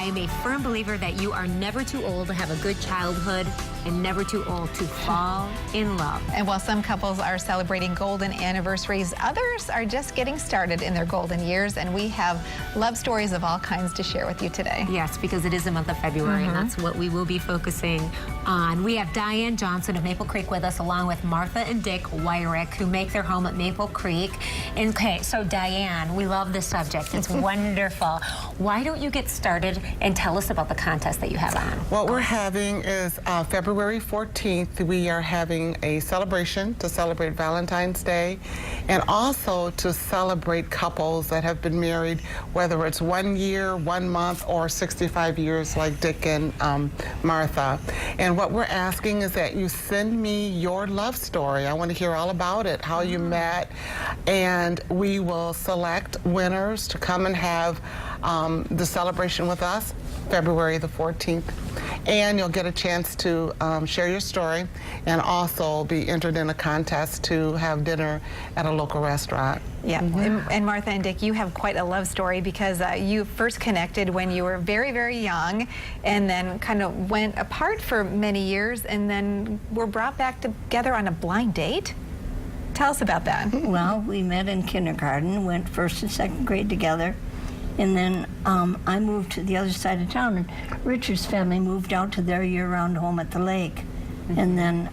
am a firm believer that you are never too old to have a good childhood and never too old to fall in love. And while some couples are celebrating golden anniversaries, others are just getting started in their golden years, and we have love stories of all kinds to share with you today. Yes, because it is the month of February, and that's what we will be focusing on. We have Diane Johnson of Maple Creek with us, along with Martha and Dick Wyrick, who make their home at Maple Creek. And, okay, so Diane, we love this subject. It's wonderful. Why don't you get started and tell us about the contest that you have on? What we're having is February 14th, we are having a celebration to celebrate Valentine's Day and also to celebrate couples that have been married, whether it's 1 year, 1 month, or 65 years like Dick and Martha. And what we're asking is that you send me your love story. I want to hear all about it, how you met, and we will select winners to come and have the celebration with us February the 14th. And you'll get a chance to share your story and also be entered in a contest to have dinner at a local restaurant. Yeah, and Martha and Dick, you have quite a love story because you first connected when you were very, very young and then kind of went apart for many years and then were brought back together on a blind date. Tell us about that. Well, we met in kindergarten, went first and second grade together, and then I moved to the other side of town, and Richard's family moved out to their year-round home at the lake, and then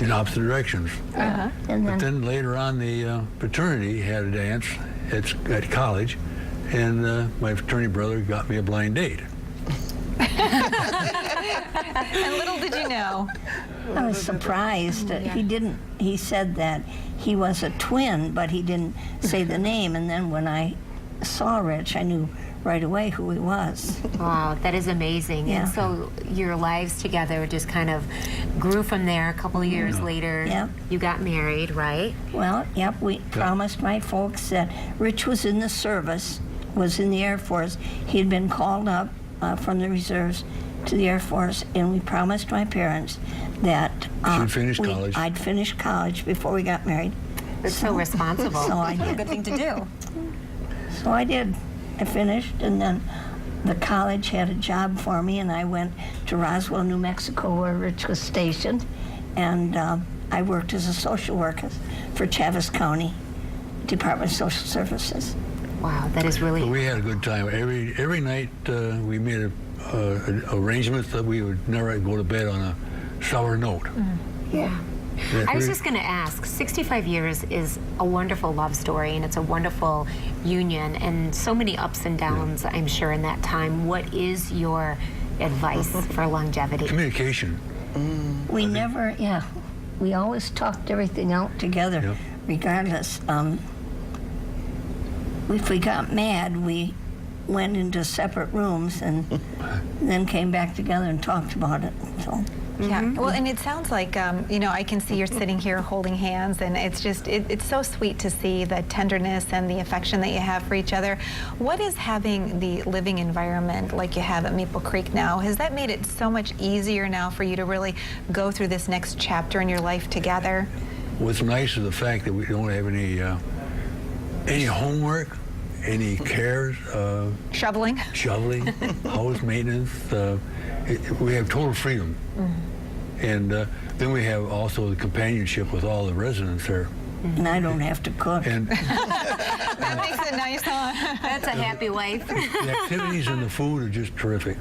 in opposite directions. and But then later on, the fraternity had a dance at college, and my fraternity brother got me a blind date. And little did you know. I was surprised. He said that he was a twin, but he didn't say the name, and then when I saw Rich, I knew right away who he was. Wow, that is amazing. Yeah. And so your lives together just kind of grew from there. A couple of years later, you got married, right? Well, yep, we promised my folks that Rich was in the service, was in the Air Force. He had been called up from the reserves to the Air Force, and we promised my parents that She'd finish college. I'd finish college before we got married. That's so responsible. So I What a did. good thing to do. So I did. I finished, and then the college had a job for me, and I went to Roswell, New Mexico, where Rich was stationed, and I worked as a social worker for Chaves County Department of Social Services. Wow, that is really... But we had a good time. Every night we made arrangements that we would never go to bed on a sour note. Yeah. I was just going to ask, 65 years is a wonderful love story, and it's a wonderful union, and so many ups and downs, I'm sure, in that time. What is your advice for longevity? Communication. We never, we always talked everything out together, regardless. If we got mad, we went into separate rooms and then came back together and talked about it. So. Yeah, well, and it sounds like, you know, I can see you're sitting here holding hands, and it's just, it's so sweet to see the tenderness and the affection that you have for each other. What is having the living environment like you have at Maple Creek now? Has that made it so much easier now for you to really go through this next chapter in your life together? What's nice is the fact that we don't have any homework, any cares. Shoveling? Shoveling, house maintenance. We have total freedom. And then we have also the companionship with all the residents there. And I don't have to cook. And That makes it nice, huh? That's a happy life. the activities and the food are just terrific.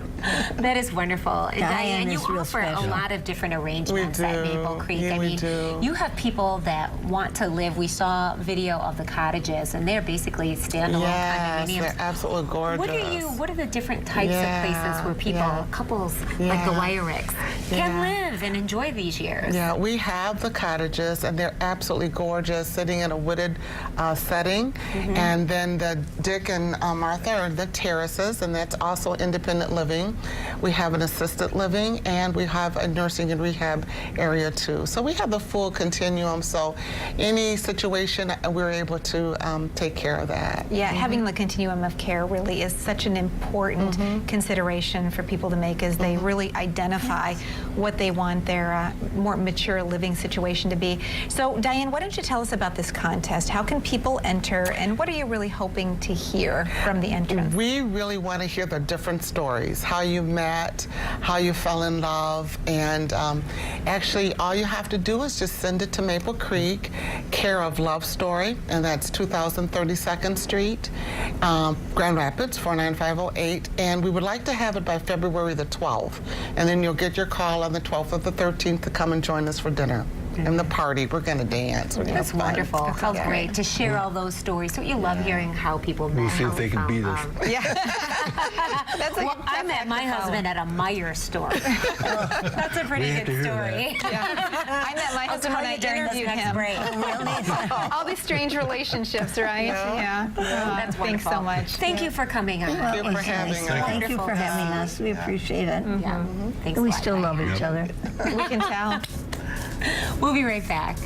That is wonderful. And Diane Diane, you is real offer special. a lot of different arrangements at Maple Creek. Yeah, I we mean, do. you have people that want to live. We saw video of the cottages, and they're basically standalone Yes, condominiums. they're absolutely gorgeous. What are the different types of places where people, couples like the Wyricks, can live and enjoy these years? Yeah, we have the cottages, and they're absolutely gorgeous, sitting in a wooded setting. And then the Dick and Martha are the terraces, and that's also independent living. We have an assisted living, and we have a nursing and rehab area too. So we have the full continuum. So any situation, we're able to take care of that. Yeah, having the continuum of care really is such an important consideration for people to make as they really identify what they want their more mature living situation to be. So Diane, why don't you tell us about this contest? How can people enter and And what are you really hoping to hear from the entrance? We really want to hear the different stories, how you met, how you fell in love, and actually all you have to do is just send it to Maple Creek, care of Love Story, and that's 2032nd Street, Grand Rapids, 49508, and we would like to have it by February the 12th, and then you'll get your call on the 12th or the 13th to come and join us for dinner. And the party, we're going to dance. We're gonna That's have fun. wonderful. How great to share all those stories. Don't you love hearing how people met? We'll see how if they can found beat love? us. Yeah. Well, I met my husband at a Meijer store. That's a pretty We have to good hear story. I met my husband when I interviewed him. All these strange relationships, right? Yeah. That's Thanks wonderful. so much. Thank you for coming on. Thank you for having us. Thank you for Wonderful. having us. We appreciate it. Yeah. Thanks a We lot, still love Diane. each other. We can tell. We'll be right back.